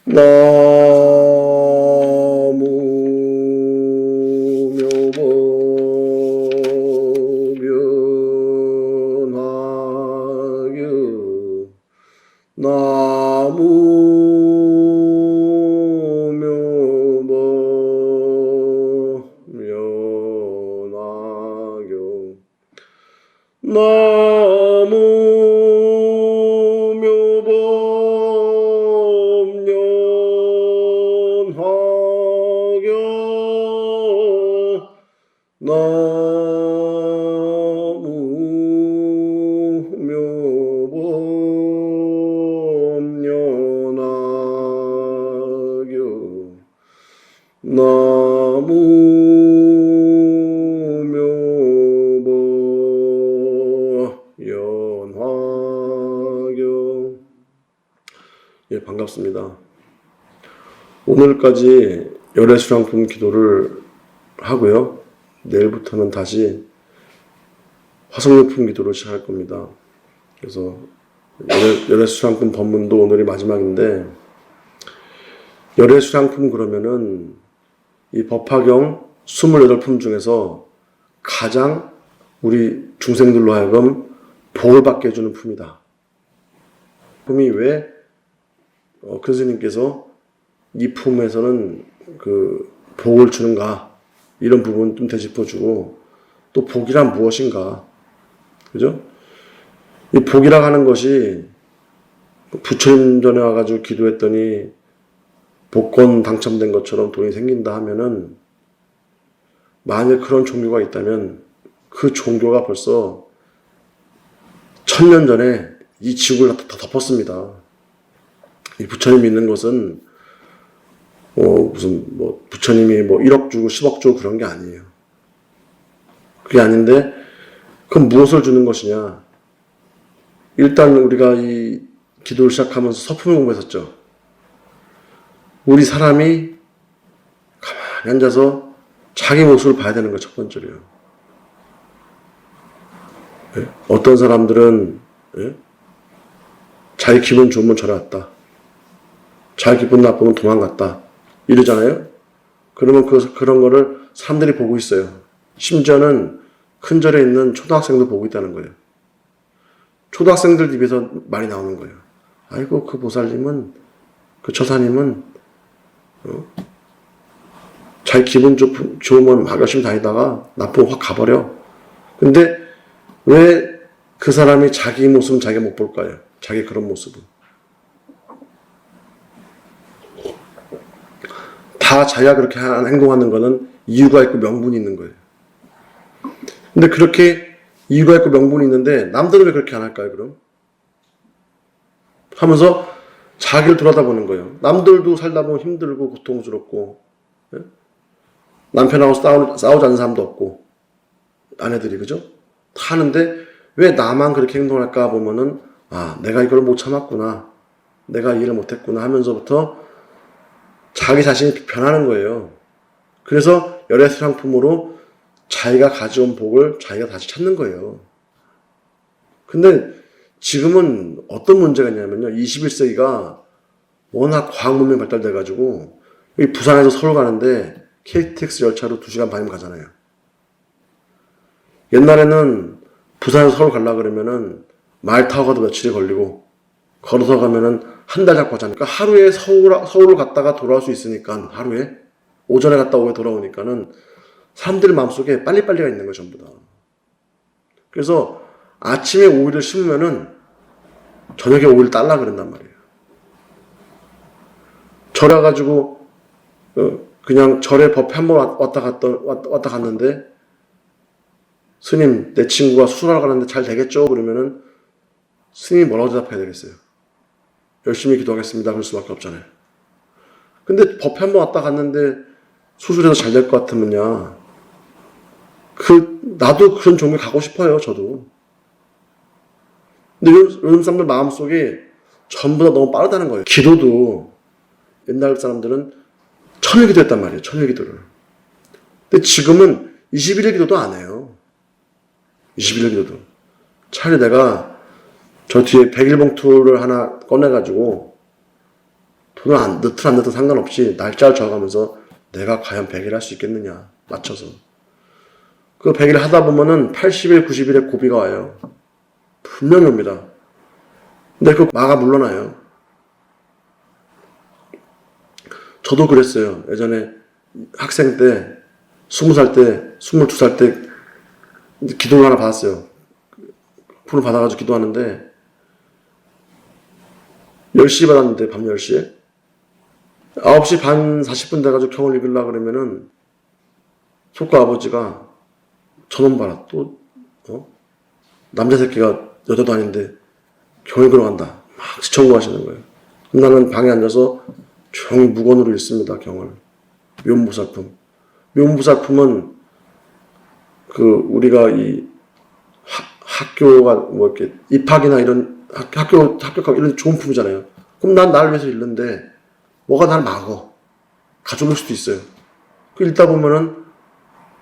나무 묘법 변화유 나무 묘법 변화유 나무 묘법 연화교 나무 묘법 연화교 나무 연화교. 예, 반갑습니다. 오늘까지 열애수량품 기도를 하고요. 내일부터는 다시 화성용품 기도를 시작할 겁니다. 그래서 열애수량품 법문도 오늘이 마지막인데, 열애수량품 그러면은 이 법화경 28품 중에서 가장 우리 중생들로 하여금 복을 받게 해주는 품이다. 품이 왜 큰 스님께서 이 품에서는 그 복을 주는가, 이런 부분 좀 되짚어주고, 또 복이란 무엇인가, 그죠? 이 복이라고 하는 것이 부처님 전에 와가지고 기도했더니 복권 당첨된 것처럼 돈이 생긴다 하면은, 만약 그런 종교가 있다면 그 종교가 벌써 1000년 전에 이 지구를 다 덮었습니다. 이 부처님 믿는 것은 무슨 부처님이 1억 주고 10억 주고 그런 게 아니에요. 그게 아닌데, 그럼 무엇을 주는 것이냐? 일단 우리가 이 기도를 시작하면서 서품을 공부했었죠. 우리 사람이 가만히 앉아서 자기 모습을 봐야 되는 거 첫 번째로요. 네? 어떤 사람들은 자기 기분 좋으면 절에 왔다, 자기 기분 나쁘면 도망갔다, 이러잖아요. 그러면 그런 거를 사람들이 보고 있어요. 심지어는 큰 절에 있는 초등학생도 보고 있다는 거예요. 초등학생들 입에서 말이 나오는 거예요. 아이고, 그 보살님은, 그 처사님은 자기 기분 좋으면 막 열심히 다니다가 나쁘면 확 가버려. 근데 왜 그 사람이 자기 모습은 자기가 못 볼까요? 자기 그런 모습은. 다 자기가 그렇게 행동하는 거는 이유가 있고 명분이 있는 거예요. 근데 그렇게 이유가 있고 명분이 있는데 남들은 왜 그렇게 안 할까요, 그럼? 하면서 자기를 돌아다보는 거예요. 남들도 살다 보면 힘들고 고통스럽고, 남편하고 싸우지 않는 사람도 없고, 아내들이, 그죠? 다 하는데 왜 나만 그렇게 행동할까 보면은, 내가 이걸 못 참았구나, 내가 이해를 못했구나 하면서부터 자기 자신이 변하는 거예요. 그래서 열애수량품으로 자기가 가져온 복을 자기가 다시 찾는 거예요. 근데 지금은 어떤 문제가 있냐면요, 21세기가 워낙 과학문명이 발달돼가지고 여기 부산에서 서울 가는데 KTX 열차로 2시간 반이면 가잖아요. 옛날에는 부산에서 서울 가려고 그러면은 말 타고 가도 며칠이 걸리고, 걸어서 가면은 한 달 잡고 하잖아요. 그러니까 하루에 서울을 갔다가 돌아올 수 있으니까, 하루에 오전에 갔다 오후에 돌아오니까는 사람들 마음속에 빨리빨리가 있는 거예요, 전부 다. 그래서 아침에 오이를 심으면은 저녁에 오이를 딸라 그런단 말이에요. 절에 가지고 그냥 절에 법회 한번 왔다 갔는데, 스님, 내 친구가 수술하러 가는데 잘 되겠죠? 그러면은 스님이 뭐라고 대답해야 되겠어요? 열심히 기도하겠습니다, 그럴 수밖에 없잖아요. 근데 법회 한번 왔다 갔는데 수술해서 잘 될 것 같으면요, 나도 그런 종교 가고 싶어요, 저도. 근데 요즘 사람들 마음속에 전부 다 너무 빠르다는 거예요. 기도도 옛날 사람들은 천일 기도 했단 말이에요, 천일 기도를. 근데 지금은 21일 기도도 안 해요. 21일 기도도. 차라리 내가 저 뒤에 100일 봉투를 하나 꺼내가지고 돈을 넣든 안 넣든 상관없이 날짜를 정하면서 내가 과연 100일 할 수 있겠느냐 맞춰서 그 100일 하다 보면은 80일, 90일에 고비가 와요. 분명히 옵니다. 근데 그 마가 물러나요. 저도 그랬어요. 예전에 학생 때 20살 때 22살 때 기도를 하나 받았어요. 불을 받아가지고 기도하는데 10시에 받았는데 밤 10시에 9시 반 40분 돼가지고 경을 읽으려고 그러면은 속과 아버지가 저놈 봐라 또 남자 새끼가 여자도 아닌데 경 읽으러 간다 막 지청구하시는 거예요. 나는 방에 앉아서 조용히 무건으로 읽습니다. 경을. 묘문보살품. 묘문보살품은 그 우리가 이 학교가 뭐 이렇게 입학이나 이런 합격하고 이런 좋은 품이잖아요. 그럼 난 나를 위해서 읽는데 뭐가 날 막어. 가져올 수도 있어요. 그 읽다 보면은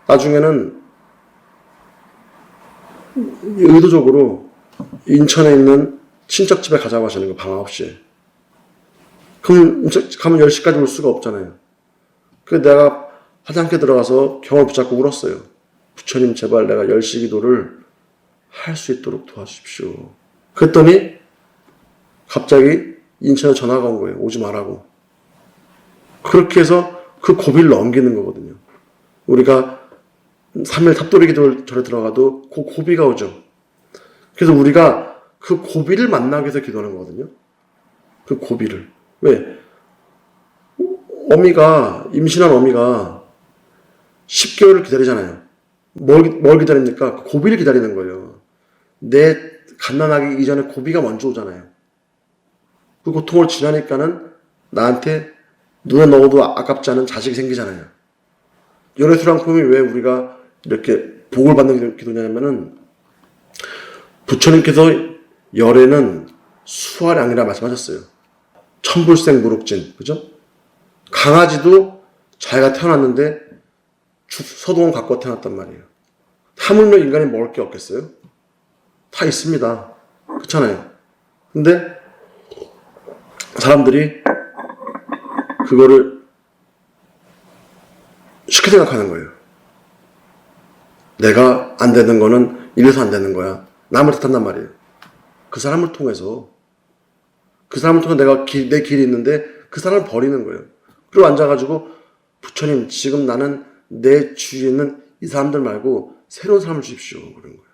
나중에는 의도적으로 인천에 있는 친척집에 가자고 하시는 거예요. 방 9시에. 그럼 가면 10시까지 올 수가 없잖아요. 그래서 내가 화장실에 들어가서 경을 붙잡고 울었어요. 부처님 제발 내가 10시 기도를 할 수 있도록 도와주십시오. 그랬더니 갑자기 인천에 전화가 온 거예요. 오지 말라고. 그렇게 해서 그 고비를 넘기는 거거든요. 우리가 3일 탑도리 기도절에 들어가도 그 고비가 오죠. 그래서 우리가 그 고비를 만나기 위해서 기도하는 거거든요. 그 고비를. 왜? 임신한 어미가 10개월을 기다리잖아요. 뭘 기다립니까? 고비를 기다리는 거예요. 내 갓난아기 이전에 고비가 먼저 오잖아요. 그 고통을 지나니까는 나한테 눈에 넣어도 아깝지 않은 자식이 생기잖아요. 열애수랑품이 왜 우리가 이렇게 복을 받는 기도냐면은 부처님께서 열애는 수화량이라 말씀하셨어요. 천불생 무룩진, 그죠? 강아지도 자기가 태어났는데 서동원 갖고 태어났단 말이에요. 하물며 인간이 먹을 게 없겠어요? 다 있습니다. 그렇잖아요. 근데 사람들이 그거를 쉽게 생각하는 거예요. 내가 안 되는 거는 이래서 안 되는 거야. 남을 탓한단 말이에요. 그 사람을 통해서 내가 내 길이 있는데 그 사람을 버리는 거예요. 그리고 앉아가지고 부처님 지금 나는 내 주위에 있는 이 사람들 말고 새로운 사람을 주십시오. 그런 거예요.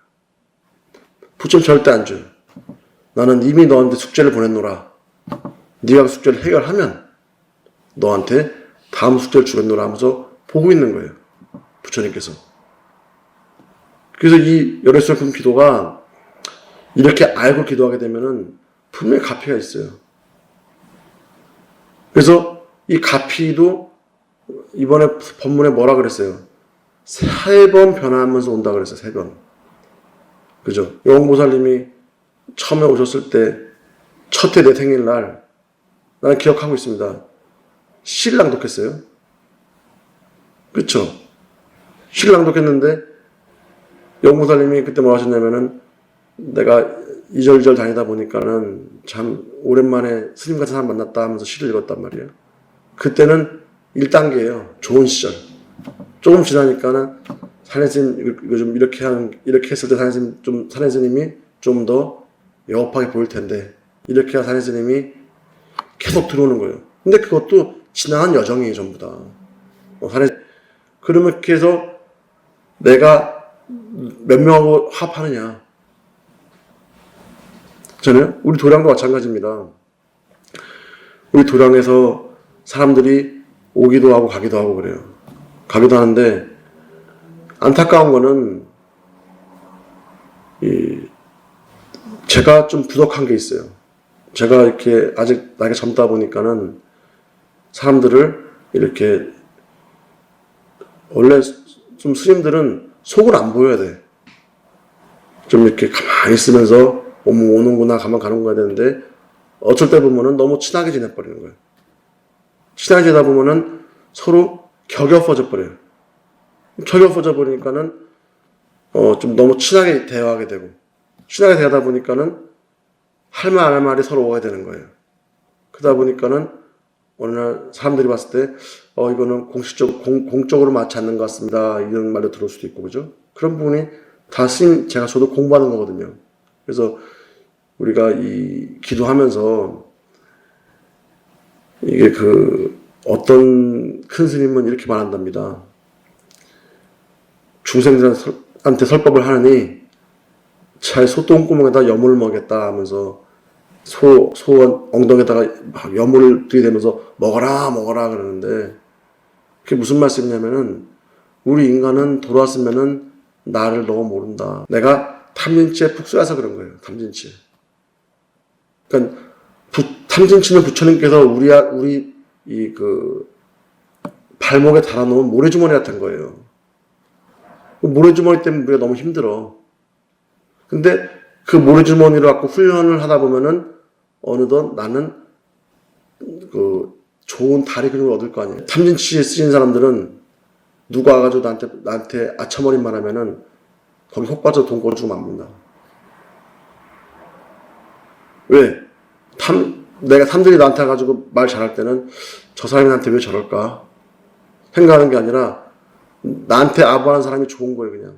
부처님 절대 안 줘요. 나는 이미 너한테 숙제를 보냈노라. 네가 그 숙제를 해결하면 너한테 다음 숙제를 주겠노라 하면서 보고 있는 거예요. 부처님께서. 그래서 이 열애수랑품 기도가 이렇게 알고 기도하게 되면은 분명히 가피가 있어요. 그래서 이 가피도 이번에 법문에 뭐라 그랬어요? 3번 변화하면서 온다 그랬어요. 3번. 그죠? 영웅보살님이 처음에 오셨을 때 첫 해 내 생일날 나는 기억하고 있습니다. 시를 낭독했어요. 그쵸? 시를 낭독했는데 영웅보살님이 그때 뭐 하셨냐면은 내가 이절이절 다니다 보니까는 참 오랜만에 스님 같은 사람 만났다 하면서 시를 읽었단 말이에요. 그때는 1단계예요. 좋은 시절. 조금 지나니까는 산해스님 이거 좀 이렇게 했을 때 산해스님이 좀 더 여업하게 보일 텐데 이렇게 해야 산해스님이 계속 들어오는 거예요. 근데 그것도 지나간 여정이에요. 전부 다. 그렇게 해서 내가 몇 명하고 합하느냐. 저는 우리 도량도 마찬가지입니다. 우리 도량에서 사람들이 오기도 하고 가기도 하고 그래요. 가기도 하는데 안타까운 거는 제가 좀 부족한 게 있어요. 제가 이렇게 아직 나이가 젊다 보니까는 사람들을 이렇게 원래 좀 스님들은 속을 안 보여야 돼. 좀 이렇게 가만히 있으면서 오는구나 가만 가는구나 되는데 어쩔 때 보면은 너무 친하게 지내버리는 거예요. 친하게 지내다 보면은 서로 격이 버려요. 격이 버리니까는 좀 너무 친하게 대화하게 되고 친하게 대하다 보니까는 할 말 안 할 말이 서로 오게 되는 거예요. 그러다 보니까는 어느 날 사람들이 봤을 때, 이거는 공적으로 맞지 않는 것 같습니다. 이런 말도 들을 수도 있고, 그죠? 그런 부분이 다 저도 공부하는 거거든요. 그래서 우리가 이 기도하면서 이게 어떤 큰 스님은 이렇게 말한답니다. 중생들한테 설법을 하느니 차라리 소똥구멍에다 여물을 먹였다 하면서 소 엉덩이에다가 막 여물을 들이대면서 먹어라 그러는데 그게 무슨 말씀이냐면은 우리 인간은 돌아왔으면은 나를 너무 모른다. 내가 탐진치에 푹 쏘여서 그런 거예요. 탐진치에. 그러니까 탐진치는 부처님께서 우리 발목에 달아놓은 모래주머니 같은 거예요. 모래주머니 때문에 우리가 너무 힘들어. 근데 그 모래주머니를 갖고 훈련을 하다 보면은 어느덧 나는 좋은 다리 근육을 얻을 거 아니에요. 탐진치에 쓰인 사람들은 누가 와가지고 나한테 아차머리만 하면은 거기 속 빠져 돈 꿔주고 맙니다. 왜? 내가 탐들이 나한테 와가지고 말 잘할 때는 저 사람이 나한테 왜 저럴까? 생각하는 게 아니라 나한테 아부하는 사람이 좋은 거예요, 그냥.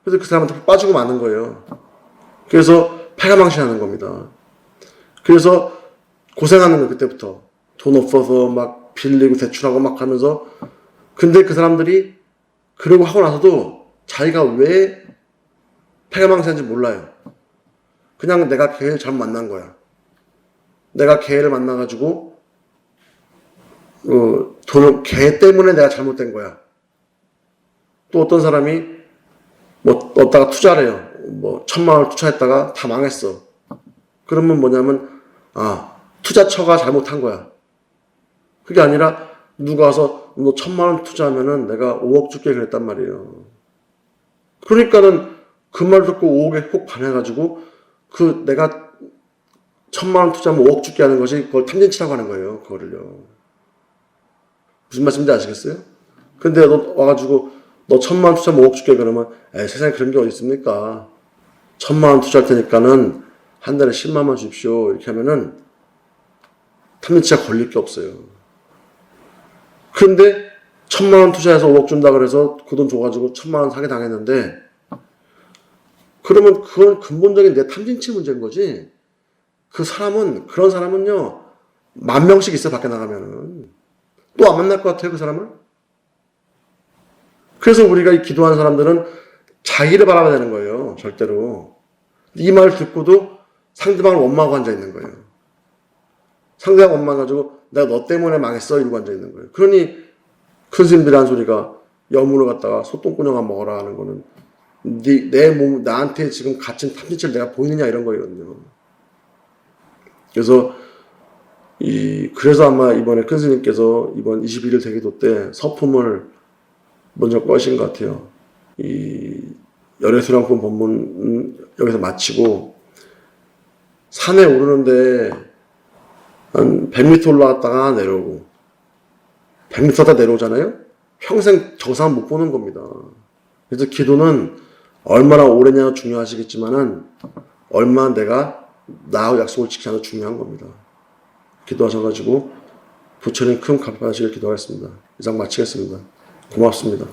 그래서 그 사람한테 빠지고 마는 거예요. 그래서 패가망신하는 겁니다. 그래서 고생하는 거예요, 그때부터. 돈 없어서 막 빌리고 대출하고 막 하면서. 근데 그 사람들이 그러고 하고 나서도 자기가 왜 패가망신한지 몰라요. 그냥 내가 걔를 잘못 만난 거야. 내가 걔를 만나가지고 걔 때문에 내가 잘못된 거야. 또 어떤 사람이 얻다가 투자를 해요. 1,000만 원을 투자했다가 다 망했어. 그러면 뭐냐면 투자처가 잘못한 거야. 그게 아니라 누가 와서 너 1,000만 원 투자하면은 내가 5억 줄게 그랬단 말이에요. 그러니까는 그 말 듣고 5억에 혹 반해가지고 내가 1,000만 원 투자하면 5억 줄게 하는 것이 그걸 탐진치라고 하는 거예요. 그거를요. 무슨 말씀인지 아시겠어요? 근데 너 와가지고 너 1,000만 원 투자하면 5억 줄게 그러면 세상에 그런 게 어디 있습니까? 1,000만 원 투자할 테니까는 한 달에 10만 원 주십시오. 이렇게 하면은 탐진치가 걸릴 게 없어요. 근데 1,000만 원 투자해서 5억 준다 그래서 그 돈 줘가지고 1,000만 원 사기 당했는데 그러면 그건 근본적인 내 탐진치 문제인 거지. 그런 사람은요 10,000명씩 있어 밖에 나가면은 또 안 만날 것 같아요 그 사람을. 그래서 우리가 이 기도하는 사람들은 자기를 바라봐야 되는 거예요 절대로. 이 말 듣고도 상대방을 원망하고 앉아 있는 거예요. 상대방 원망해가지고 내가 너 때문에 망했어 이러고 앉아 있는 거예요. 그러니 큰 스님들이 한 소리가 여물을 갖다가 소똥꾸녕아 먹어라 하는 거는 내 몸 나한테 지금 갇힌 탐진치를 내가 보이느냐 이런 거거든요. 그래서 아마 이번에 큰 스님께서 이번 21일 대기도 때 서품을 먼저 꺼신 것 같아요. 열애수량품 법문 여기서 마치고 산에 오르는데 한 100m 올라갔다가 내려오고 100m 다 내려오잖아요. 평생 정상 못 보는 겁니다. 그래서 기도는 얼마나 오래냐 중요하시겠지만은 얼마나 내가 나하고 약속을 지키냐도 중요한 겁니다. 기도하셔가지고 부처님 큰 값을 받으시길 기도하겠습니다. 이상 마치겠습니다. 고맙습니다.